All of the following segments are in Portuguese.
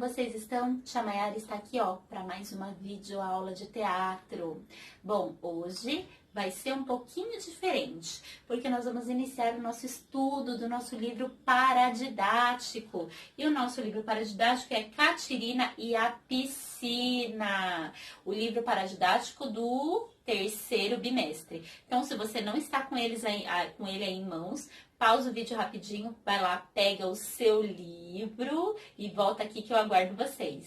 vocês estão? Tia Mayara está aqui, ó, para mais uma videoaula de teatro. Bom, hoje vai ser um pouquinho diferente, porque nós vamos iniciar o nosso estudo do nosso livro paradidático. E o nosso livro paradidático é Catirina e a Piscina, o livro paradidático do terceiro bimestre. Então, se você não está com ele aí em mãos, pausa o vídeo rapidinho, vai lá, pega o seu livro e volta aqui que eu aguardo vocês.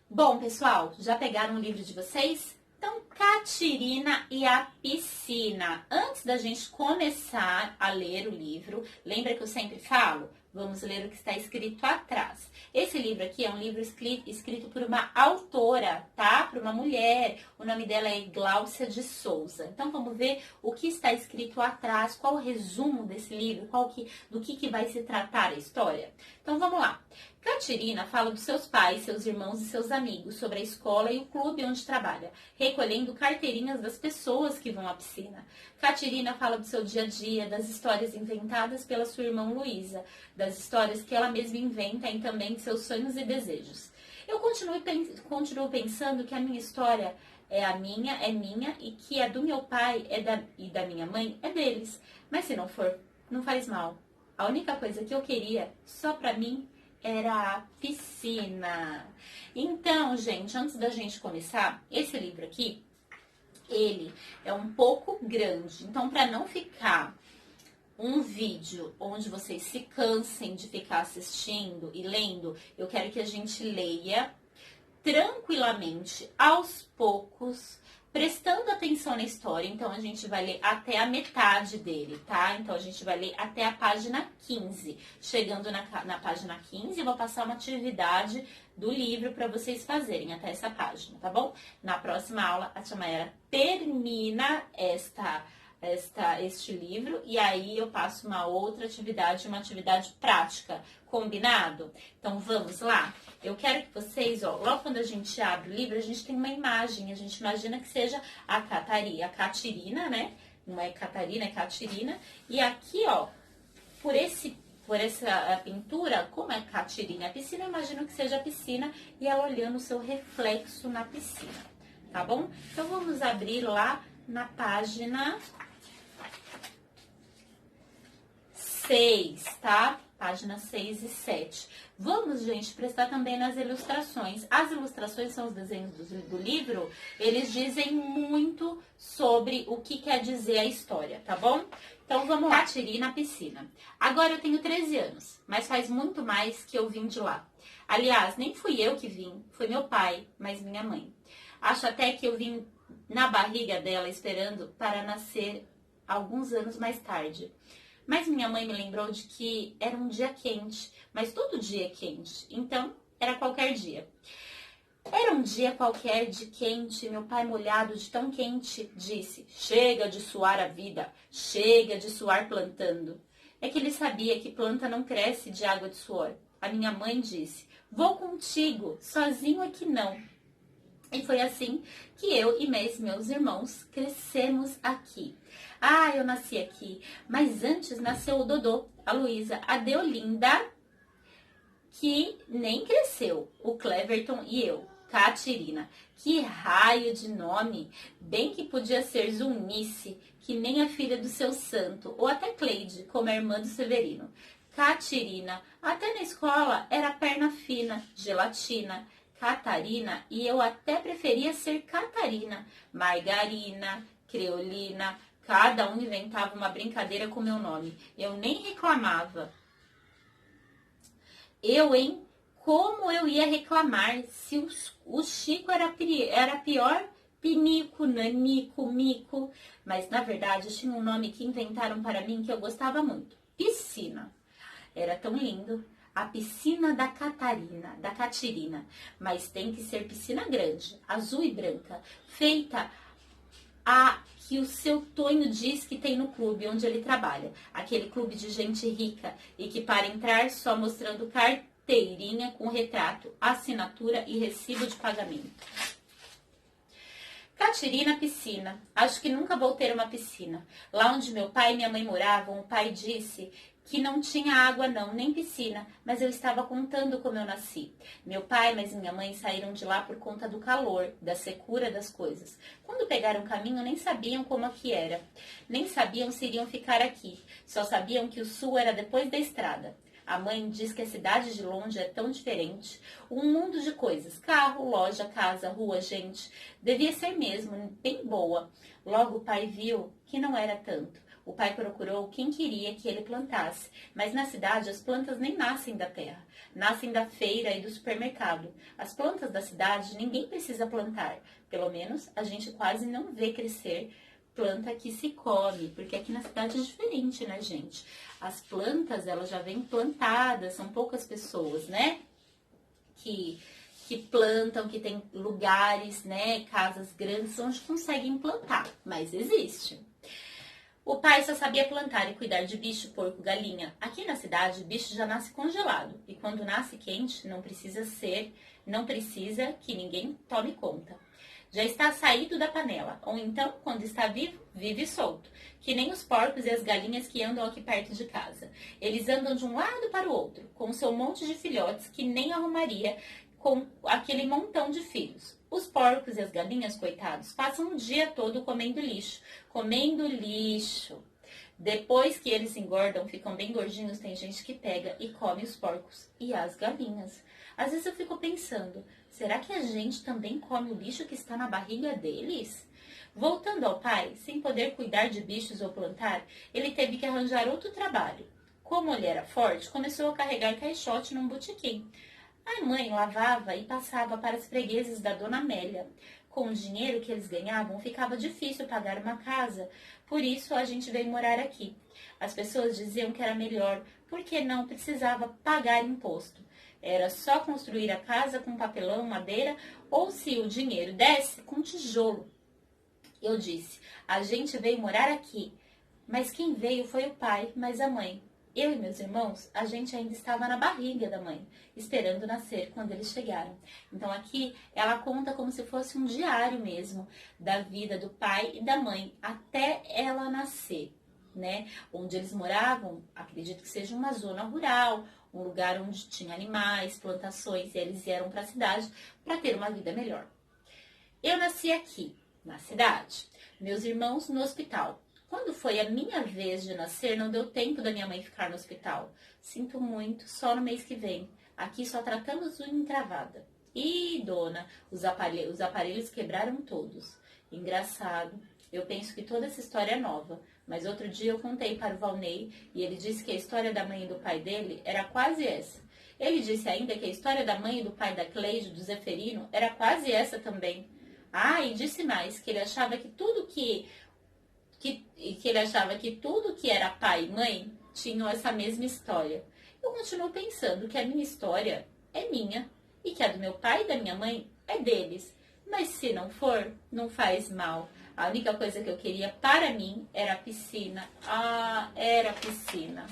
Bom, pessoal, já pegaram o livro de vocês? Então, Catirina e a Piscina. Antes da gente começar a ler o livro, lembra que eu sempre falo? Vamos ler o que está escrito atrás. Esse livro aqui é um livro escrito por uma autora, tá? Por uma mulher. O nome dela é Gláucia de Souza. Então, vamos ver o que está escrito atrás, qual o resumo desse livro, do que vai se tratar a história. Então, vamos lá. Catirina fala dos seus pais, seus irmãos e seus amigos, sobre a escola e o clube onde trabalha, recolhendo carteirinhas das pessoas que vão à piscina. Catirina fala do seu dia a dia, das histórias inventadas pela sua irmã Luísa, das histórias que ela mesma inventa e também de seus sonhos e desejos. Eu continuo pensando que a minha história é minha, e que a do meu pai e da minha mãe é deles. Mas se não for, não faz mal. A única coisa que eu queria, só pra mim, era a piscina. Então, gente, antes da gente começar, esse livro aqui, ele é um pouco grande. Então, para não ficar um vídeo onde vocês se cansem de ficar assistindo e lendo, eu quero que a gente leia tranquilamente, aos poucos, prestando atenção na história. Então, a gente vai ler até a metade dele, tá? Então, a gente vai ler até a página 15. Chegando na página 15, eu vou passar uma atividade do livro para vocês fazerem até essa página, tá bom? Na próxima aula, a tia Mayara termina este livro e aí eu passo uma outra atividade, uma atividade prática, combinado? Então, vamos lá? Eu quero que vocês, ó, logo quando a gente abre o livro, a gente tem uma imagem, a gente imagina que seja a Catirina, né? Não é Catarina, é Catirina. E aqui, ó, por essa pintura, como é Catirina a piscina, eu imagino que seja a piscina e ela olhando o seu reflexo na piscina, tá bom? Então, vamos abrir lá na página 6, tá? Página 6 e 7. Vamos, gente, prestar também nas ilustrações. As ilustrações são os desenhos do livro, eles dizem muito sobre o que quer dizer a história, tá bom? Então, vamos lá. Catirina na piscina. Agora eu tenho 13 anos, mas faz muito mais que eu vim de lá. Aliás, nem fui eu que vim, foi meu pai, mas minha mãe. Acho até que eu vim na barriga dela esperando para nascer alguns anos mais tarde. Mas minha mãe me lembrou de que era um dia quente, mas todo dia é quente, então era qualquer dia. Era um dia qualquer de quente, meu pai molhado de tão quente disse: chega de suar a vida, chega de suar plantando. É que ele sabia que planta não cresce de água de suor. A minha mãe disse: vou contigo, sozinho é que não. E foi assim que eu e meus irmãos crescemos aqui. Ah, eu nasci aqui, mas antes nasceu o Dodô, a Luísa, a Deolinda, que nem cresceu, o Cleverton e eu, Catirina. Que raio de nome! Bem que podia ser Zunice, que nem a filha do seu santo, ou até Cleide, como a irmã do Severino. Catirina, até na escola era perna fina, gelatina. Catarina, e eu até preferia ser Catarina, Margarina, Creolina, cada um inventava uma brincadeira com meu nome. Eu nem reclamava. Como eu ia reclamar se o Chico era pior? Pinico, Nanico, Mico. Mas, na verdade, tinha um nome que inventaram para mim que eu gostava muito. Piscina. Era tão lindo. A piscina da Catirina, mas tem que ser piscina grande, azul e branca, feita a que o seu Tonho diz que tem no clube onde ele trabalha, aquele clube de gente rica e que para entrar só mostrando carteirinha com retrato, assinatura e recibo de pagamento. Catirina, piscina. Acho que nunca vou ter uma piscina. Lá onde meu pai e minha mãe moravam, o pai disse que não tinha água não, nem piscina, mas eu estava contando como eu nasci. Meu pai, mas minha mãe saíram de lá por conta do calor, da secura das coisas. Quando pegaram o caminho, nem sabiam como aqui era. Nem sabiam se iriam ficar aqui. Só sabiam que o sul era depois da estrada. A mãe diz que a cidade de longe é tão diferente. Um mundo de coisas. Carro, loja, casa, rua, gente. Devia ser mesmo, bem boa. Logo o pai viu que não era tanto. O pai procurou quem queria que ele plantasse, mas na cidade as plantas nem nascem da terra, nascem da feira e do supermercado. As plantas da cidade ninguém precisa plantar, pelo menos a gente quase não vê crescer planta que se come, porque aqui na cidade é diferente, né, gente? As plantas, elas já vêm plantadas, são poucas pessoas, né, que plantam, que tem lugares, né, casas grandes onde conseguem plantar, mas existe. O pai só sabia plantar e cuidar de bicho, porco, galinha. Aqui na cidade, o bicho já nasce congelado. E quando nasce quente, não precisa que ninguém tome conta. Já está saído da panela. Ou então, quando está vivo, vive solto. Que nem os porcos e as galinhas que andam aqui perto de casa. Eles andam de um lado para o outro, com o seu monte de filhotes que nem arrumaria com aquele montão de filhos. Os porcos e as galinhas, coitados, passam o dia todo comendo lixo. Comendo lixo. Depois que eles engordam, ficam bem gordinhos, tem gente que pega e come os porcos e as galinhas. Às vezes eu fico pensando, será que a gente também come o lixo que está na barriga deles? Voltando ao pai, sem poder cuidar de bichos ou plantar, ele teve que arranjar outro trabalho. Como ele era forte, começou a carregar caixote num botequim. A mãe lavava e passava para as freguesas da Dona Amélia. Com o dinheiro que eles ganhavam, ficava difícil pagar uma casa. Por isso, a gente veio morar aqui. As pessoas diziam que era melhor, porque não precisava pagar imposto. Era só construir a casa com papelão, madeira, ou se o dinheiro desse, com tijolo. Eu disse, a gente veio morar aqui. Mas quem veio foi o pai, mas a mãe. Eu e meus irmãos, a gente ainda estava na barriga da mãe, esperando nascer quando eles chegaram. Então aqui ela conta como se fosse um diário mesmo da vida do pai e da mãe até ela nascer, né? Onde eles moravam, acredito que seja uma zona rural, um lugar onde tinha animais, plantações, e eles vieram para a cidade para ter uma vida melhor. Eu nasci aqui, na cidade. Meus irmãos no hospital. Quando foi a minha vez de nascer, não deu tempo da minha mãe ficar no hospital. Sinto muito, só no mês que vem. Aqui só tratamos unha encravada. Ih, dona, os aparelhos quebraram todos. Engraçado. Eu penso que toda essa história é nova. Mas outro dia eu contei para o Valnei e ele disse que a história da mãe e do pai dele era quase essa. Ele disse ainda que a história da mãe e do pai da Cleide, do Zeferino, era quase essa também. Ah, e disse mais, que ele achava que tudo que era pai e mãe tinham essa mesma história. Eu continuo pensando que a minha história é minha e que a do meu pai e da minha mãe é deles. Mas se não for, não faz mal. A única coisa que eu queria para mim era a piscina. Ah, era a piscina.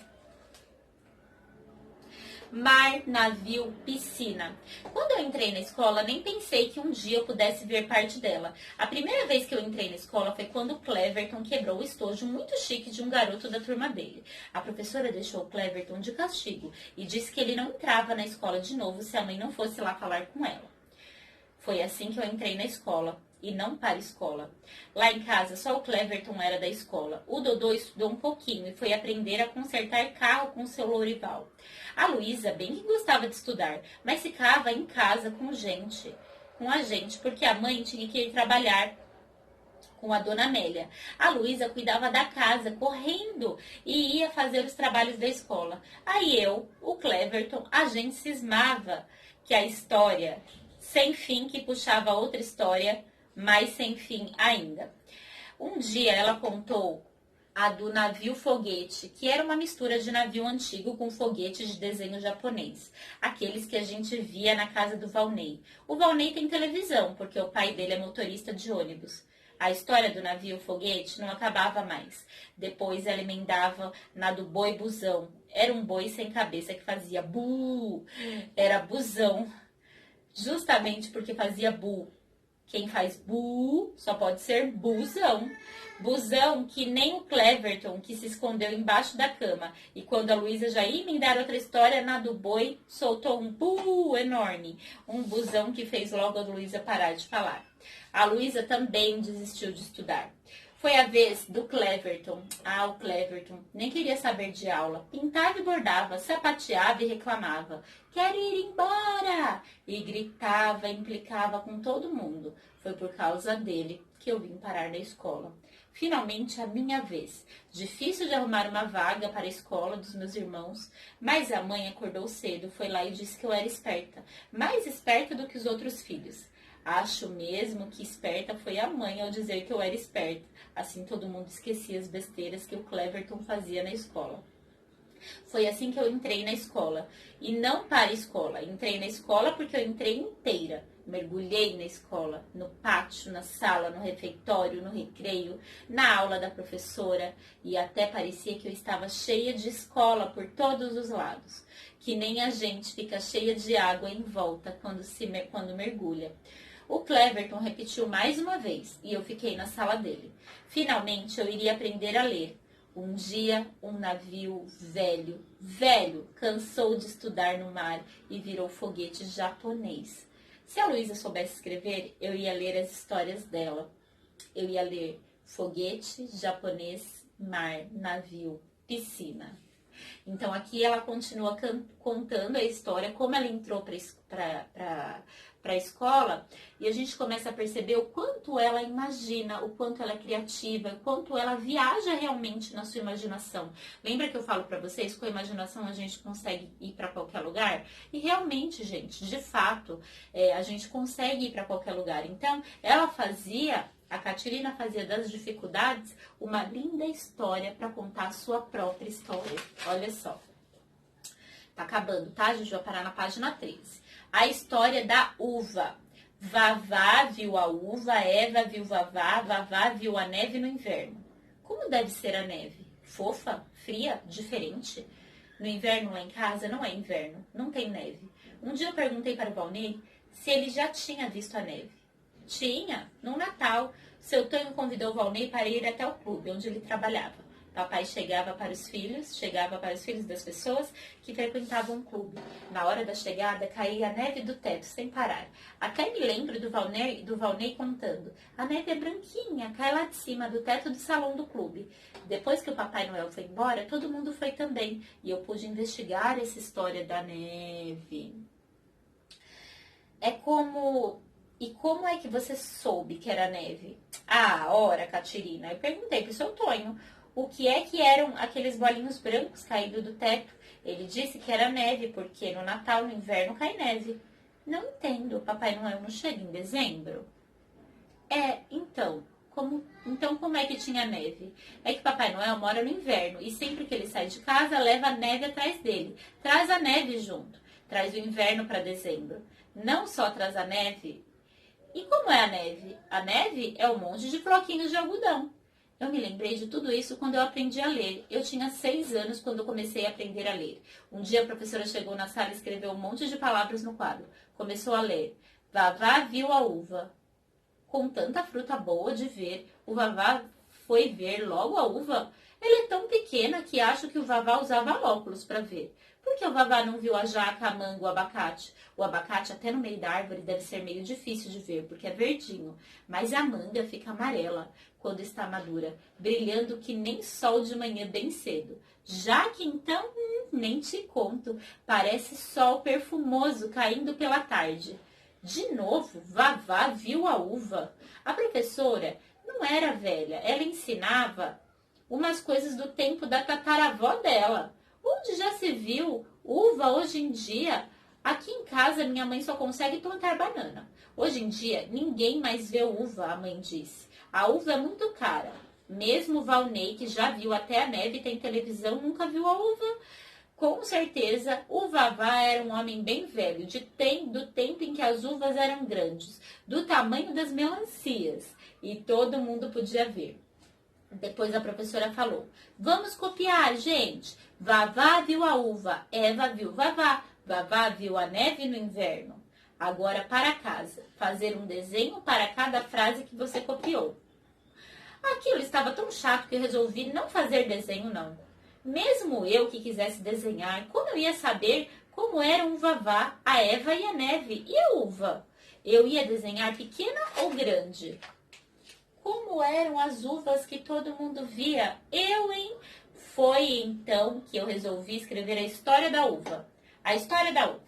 Mar, navio, piscina. Quando eu entrei na escola, nem pensei que um dia eu pudesse ver parte dela. A primeira vez que eu entrei na escola foi quando o Cleverton quebrou o estojo muito chique de um garoto da turma dele. A professora deixou o Cleverton de castigo e disse que ele não entrava na escola de novo se a mãe não fosse lá falar com ela. Foi assim que eu entrei na escola. E não para a escola. Lá em casa, só o Cleverton era da escola. O Dodô estudou um pouquinho e foi aprender a consertar carro com seu Lourival. A Luísa bem que gostava de estudar, mas ficava em casa com a gente, porque a mãe tinha que ir trabalhar com a Dona Amélia. A Luísa cuidava da casa, correndo, e ia fazer os trabalhos da escola. Aí eu, o Cleverton, a gente cismava que a história sem fim que puxava outra história, mas sem fim ainda. Um dia ela contou a do navio foguete, que era uma mistura de navio antigo com foguete de desenho japonês. Aqueles que a gente via na casa do Valnei. O Valnei tem televisão, porque o pai dele é motorista de ônibus. A história do navio foguete não acabava mais. Depois ela emendava na do boi busão. Era um boi sem cabeça que fazia bu. Era busão, justamente porque fazia bu. Quem faz bu só pode ser busão. Busão que nem o Cleverton, que se escondeu embaixo da cama. E quando a Luísa já ia emendar outra história, na do boi, soltou um bu enorme. Um busão que fez logo a Luísa parar de falar. A Luísa também desistiu de estudar. Foi a vez do Cleverton. Ah, o Cleverton nem queria saber de aula. Pintava e bordava, sapateava e reclamava. Quero ir embora! E gritava, implicava com todo mundo. Foi por causa dele que eu vim parar na escola. Finalmente a minha vez. Difícil de arrumar uma vaga para a escola dos meus irmãos, mas a mãe acordou cedo, foi lá e disse que eu era esperta. Mais esperta do que os outros filhos. Acho mesmo que esperta foi a mãe ao dizer que eu era esperta. Assim todo mundo esquecia as besteiras que o Cleverton fazia na escola. Foi assim que eu entrei na escola. E não para a escola. Entrei na escola porque eu entrei inteira. Mergulhei na escola, no pátio, na sala, no refeitório, no recreio, na aula da professora. E até parecia que eu estava cheia de escola por todos os lados. Que nem a gente fica cheia de água em volta quando mergulha. O Cleverton repetiu mais uma vez e eu fiquei na sala dele. Finalmente eu iria aprender a ler. Um dia, um navio velho, cansou de estudar no mar e virou foguete japonês. Se a Luísa soubesse escrever, eu ia ler as histórias dela. Eu ia ler foguete, japonês, mar, navio, piscina. Então aqui ela continua contando a história, como ela entrou para a escola, e a gente começa a perceber o quanto ela imagina, o quanto ela é criativa, o quanto ela viaja realmente na sua imaginação. Lembra que eu falo para vocês que com a imaginação a gente consegue ir para qualquer lugar? E realmente, gente, de fato, a gente consegue ir para qualquer lugar. Então, a Catirina fazia das dificuldades uma linda história para contar a sua própria história. Olha só. Tá acabando, tá? A gente vai parar na página 13. A história da uva. Vavá viu a uva, Eva viu Vavá, Vavá viu a neve no inverno. Como deve ser a neve? Fofa? Fria? Diferente? No inverno lá em casa não é inverno, não tem neve. Um dia eu perguntei para o Valnei se ele já tinha visto a neve. Tinha, no Natal. Seu Tonho convidou o Valnei para ir até o clube onde ele trabalhava. Papai chegava para os filhos das pessoas que frequentavam o clube. Na hora da chegada, caía a neve do teto sem parar. Até me lembro do Valnei contando. A neve é branquinha, cai lá de cima do teto do salão do clube. Depois que o Papai Noel foi embora, todo mundo foi também. E eu pude investigar essa história da neve. E como é que você soube que era neve? Ah, ora, Catirina, eu perguntei pro seu Tonho o que eram aqueles bolinhos brancos caídos do teto. Ele disse que era neve, porque no Natal, no inverno, cai neve. Não entendo, Papai Noel não chega em dezembro? Então como é que tinha neve? É que Papai Noel mora no inverno e sempre que ele sai de casa, leva a neve atrás dele. Traz a neve junto. Traz o inverno para dezembro. Não só traz a neve. E como é a neve? A neve é um monte de floquinhos de algodão. Eu me lembrei de tudo isso quando eu aprendi a ler. Eu tinha 6 anos quando eu comecei a aprender a ler. Um dia a professora chegou na sala e escreveu um monte de palavras no quadro. Começou a ler. Vavá viu a uva. Com tanta fruta boa de ver, o Vavá foi ver logo a uva. Ela é tão pequena que acho que o Vavá usava óculos para ver. Por que o Vavá não viu a jaca, a manga, o abacate? O abacate até no meio da árvore deve ser meio difícil de ver, porque é verdinho. Mas a manga fica amarela quando está madura, brilhando que nem sol de manhã bem cedo. Jaque, então, nem te conto. Parece sol perfumoso caindo pela tarde. De novo, Vavá viu a uva. A professora não era velha, ela ensinava umas coisas do tempo da tataravó dela. Onde já se viu uva hoje em dia? Aqui em casa, minha mãe só consegue plantar banana. Hoje em dia, ninguém mais vê uva, a mãe disse. A uva é muito cara. Mesmo o Valnei, que já viu até a neve e tem televisão, nunca viu a uva. Com certeza, o Vavá era um homem bem velho, do tempo em que as uvas eram grandes, do tamanho das melancias, e todo mundo podia ver. Depois a professora falou, vamos copiar, gente. Vavá viu a uva, Eva viu Vavá, Vavá viu a neve no inverno. Agora para casa, fazer um desenho para cada frase que você copiou. Aquilo estava tão chato que eu resolvi não fazer desenho não. Mesmo eu que quisesse desenhar, como eu ia saber como era um vavá, a Eva e a neve e a uva? Eu ia desenhar pequena ou grande? Como eram as uvas que todo mundo via? Hein? Foi então que eu resolvi escrever a história da uva. A história da uva.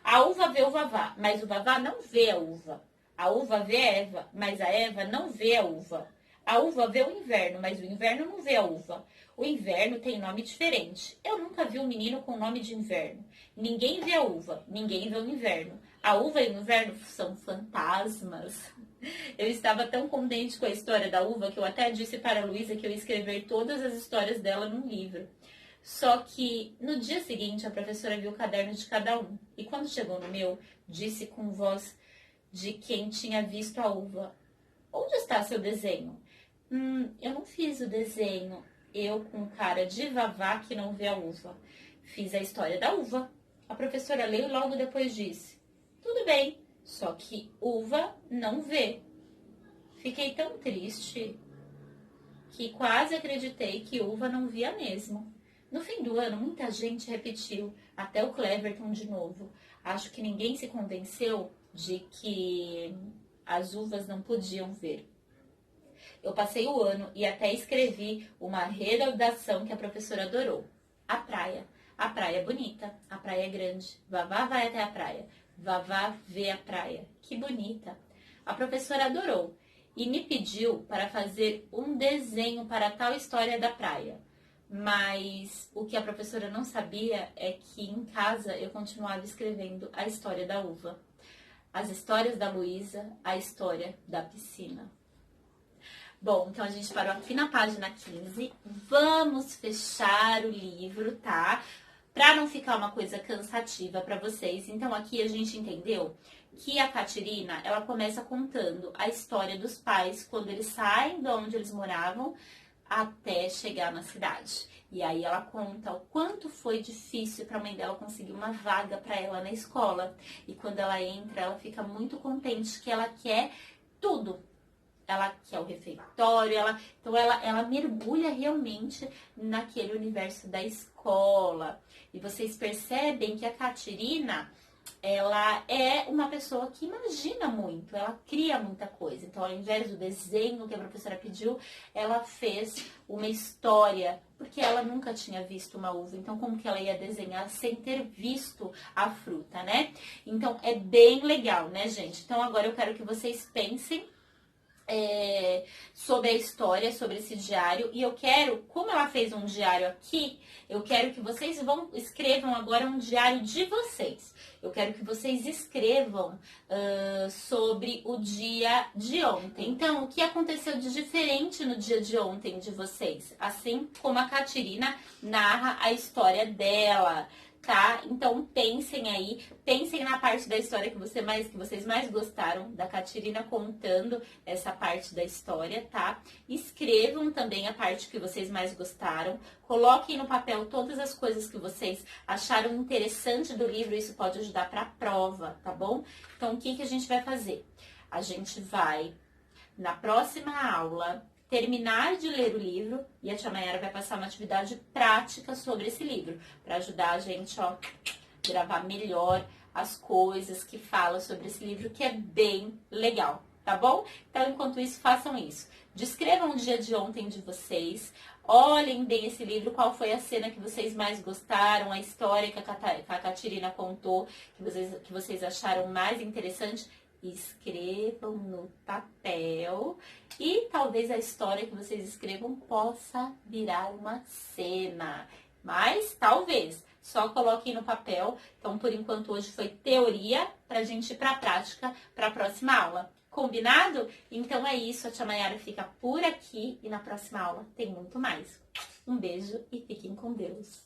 A uva vê o vavá, mas o vavá não vê a uva. A uva vê a Eva, mas a Eva não vê a uva. A uva vê o inverno, mas o inverno não vê a uva. O inverno tem nome diferente. Eu nunca vi um menino com nome de inverno. Ninguém vê a uva, ninguém vê o inverno. A uva e o inverno são fantasmas. Eu estava tão contente com a história da uva que eu até disse para a Luísa que eu ia escrever todas as histórias dela num livro. Só que no dia seguinte a professora viu o caderno de cada um. E quando chegou no meu, disse com voz de quem tinha visto a uva: "Onde está seu desenho?" Eu não fiz o desenho. Eu com cara de vavá que não vê a uva. Fiz a história da uva. A professora leu e logo depois disse: "Tudo bem, só que uva não vê." Fiquei tão triste que quase acreditei que uva não via mesmo. No fim do ano, muita gente repetiu, até o Cleverton de novo. Acho que ninguém se convenceu de que as uvas não podiam ver. Eu passei o ano e até escrevi uma redação que a professora adorou. A praia. A praia é bonita, a praia é grande. Vavá vai até a praia. Vavá vê a praia. Que bonita. A professora adorou e me pediu para fazer um desenho para tal história da praia. Mas o que a professora não sabia é que em casa eu continuava escrevendo a história da uva, as histórias da Luísa, a história da piscina. Bom, então a gente parou aqui na página 15. Vamos fechar o livro, tá? Para não ficar uma coisa cansativa para vocês. Então aqui a gente entendeu que a Catirina, ela começa contando a história dos pais quando eles saem de onde eles moravam até chegar na cidade. E aí ela conta o quanto foi difícil para a mãe dela conseguir uma vaga para ela na escola. E quando ela entra, ela fica muito contente que ela quer tudo. Ela quer o refeitório, então ela mergulha realmente naquele universo da escola. E vocês percebem que a Catirina, ela é uma pessoa que imagina muito, ela cria muita coisa. Então, ao invés do desenho que a professora pediu, ela fez uma história, porque ela nunca tinha visto uma uva. Então, como que ela ia desenhar sem ter visto a fruta, né? Então, é bem legal, né, gente? Então, agora eu quero que vocês pensem sobre a história, sobre esse diário. E eu quero, como ela fez um diário aqui, eu quero que vocês escrevam agora um diário de vocês. Eu quero que vocês escrevam sobre o dia de ontem. Então, o que aconteceu de diferente no dia de ontem de vocês? Assim como a Catirina narra a história dela. Tá? Então pensem aí, pensem na parte da história que vocês mais gostaram, da Catirina contando essa parte da história, tá? Escrevam também a parte que vocês mais gostaram, coloquem no papel todas as coisas que vocês acharam interessante do livro, isso pode ajudar para a prova, tá bom? Então o que a gente vai fazer? A gente vai, na próxima aula, terminar de ler o livro e a tia Mayara vai passar uma atividade prática sobre esse livro, para ajudar a gente, ó, gravar melhor as coisas que fala sobre esse livro, que é bem legal, tá bom? Então, enquanto isso, façam isso. Descrevam o dia de ontem de vocês, olhem bem esse livro, qual foi a cena que vocês mais gostaram, a história que a Catirina contou, que vocês acharam mais interessante. Escrevam no papel e talvez a história que vocês escrevam possa virar uma cena. Mas talvez, só coloquem no papel. Então, por enquanto, hoje foi teoria para a gente ir para a prática para a próxima aula. Combinado? Então é isso, a tia Mayara fica por aqui e na próxima aula tem muito mais. Um beijo e fiquem com Deus.